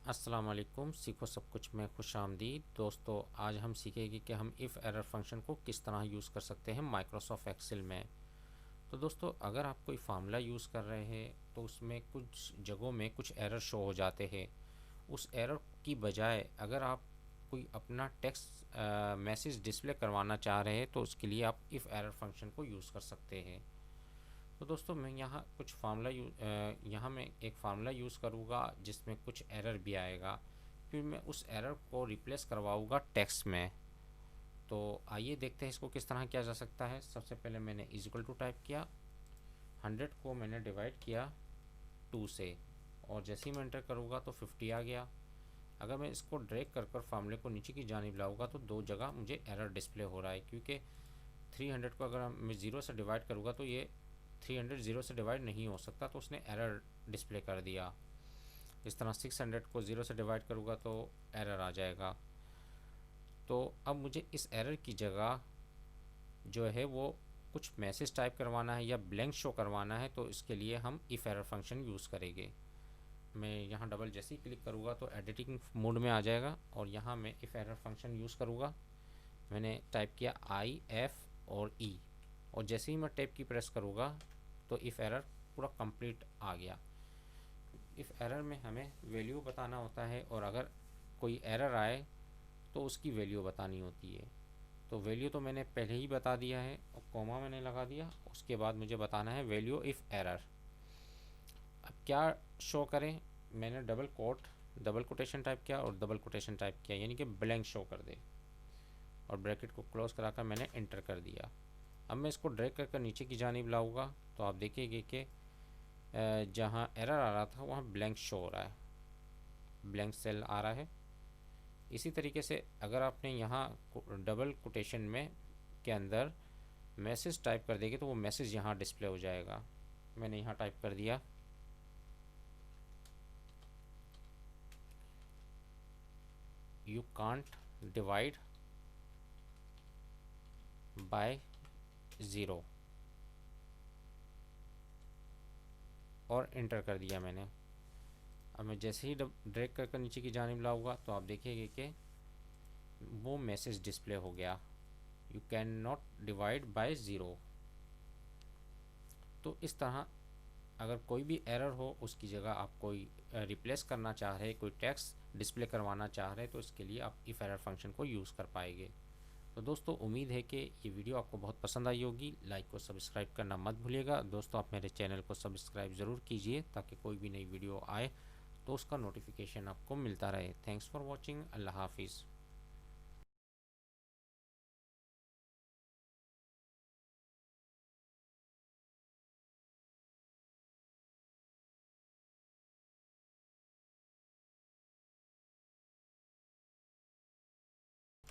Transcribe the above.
अस्सलाम वालेकुम। सीखो सब कुछ में खुशामदीद। दोस्तों, आज हम सीखेंगे कि हम इफ़ एरर फंक्शन को किस तरह यूज़ कर सकते हैं माइक्रोसॉफ्ट एक्सेल में। तो दोस्तों, अगर आप कोई फार्मूला यूज़ कर रहे हैं तो उसमें कुछ जगहों में कुछ एरर शो हो जाते हैं। उस एरर की बजाय अगर आप कोई अपना टेक्स्ट मैसेज डिस्प्ले करवाना चाह रहे हैं तो उसके लिए आप इफ़ एरर फंक्शन को यूज़ कर सकते हैं। तो दोस्तों, मैं यहाँ मैं एक फार्मूला यूज़ करूँगा जिसमें कुछ एरर भी आएगा। फिर मैं उस एरर को रिप्लेस करवाऊँगा टेक्स्ट में। तो आइए देखते हैं इसको किस तरह किया जा सकता है। सबसे पहले मैंने इज इक्वल टू टाइप किया, 100 को मैंने डिवाइड किया 2 से, और जैसे ही मैं एंटर करूँगा तो 50 आ गया। अगर मैं इसको ड्रैग कर कर फार्मूले को नीचे की जानिब लाऊंगा तो दो जगह मुझे एरर डिस्प्ले हो रहा है, क्योंकि 300 को अगर मैं ज़ीरो से डिवाइड करूँगा तो ये 300 ज़ीरो से डिवाइड नहीं हो सकता, तो उसने एरर डिस्प्ले कर दिया। इस तरह 600 को ज़ीरो से डिवाइड करूँगा तो एरर आ जाएगा। तो अब मुझे इस एरर की जगह जो है वो कुछ मैसेज टाइप करवाना है या ब्लैंक शो करवाना है, तो इसके लिए हम इफ़ एरर फंक्शन यूज़ करेंगे। मैं यहाँ डबल जैसे ही क्लिक करूँगा तो एडिटिंग मोड में आ जाएगा, और यहाँ मैं इफ़ एरर फंक्शन यूज़ करूँगा। मैंने टाइप किया आई एफ और ई, और जैसे ही मैं टैब की प्रेस करूँगा तो इफ़ एरर पूरा कंप्लीट आ गया। इफ़ एरर में हमें वैल्यू बताना होता है, और अगर कोई एरर आए तो उसकी वैल्यू बतानी होती है। तो वैल्यू तो मैंने पहले ही बता दिया है, और कॉमा मैंने लगा दिया। उसके बाद मुझे बताना है वैल्यू इफ़ एरर। अब क्या शो करें? मैंने डबल कोटेशन टाइप किया और डबल कोटेशन टाइप किया, यानी कि ब्लैंक शो कर दे, और ब्रैकेट को क्लोज कराकर मैंने एंटर कर दिया। अब मैं इसको ड्रैग कर नीचे की जानिब लाऊंगा तो आप देखेंगे कि जहाँ एरर आ रहा था वहाँ ब्लैंक शो हो रहा है, ब्लैंक सेल आ रहा है। इसी तरीके से अगर आपने यहाँ डबल कोटेशन में के अंदर मैसेज टाइप कर देंगे तो वो मैसेज यहाँ डिस्प्ले हो जाएगा। मैंने यहाँ टाइप कर दिया, you can't divide by zero, और एंटर कर दिया मैंने। अब मैं जैसे ही ड्रैग कर नीचे की जानिब लाऊंगा तो आप देखेंगे कि वो मैसेज डिस्प्ले हो गया, you can not divide by zero. तो इस तरह अगर कोई भी एरर हो उसकी जगह आप कोई रिप्लेस करना चाह रहे, कोई टेक्स्ट डिस्प्ले करवाना चाह रहे, तो इसके लिए आप इफ़ एरर फंक्शन को यूज़ कर पाएंगे। तो दोस्तों, उम्मीद है कि ये वीडियो आपको बहुत पसंद आई होगी। लाइक को सब्सक्राइब करना मत भूलिएगा। दोस्तों, आप मेरे चैनल को सब्सक्राइब ज़रूर कीजिए ताकि कोई भी नई वीडियो आए तो उसका नोटिफिकेशन आपको मिलता रहे। Thanks for watching. अल्लाह हाफिज़।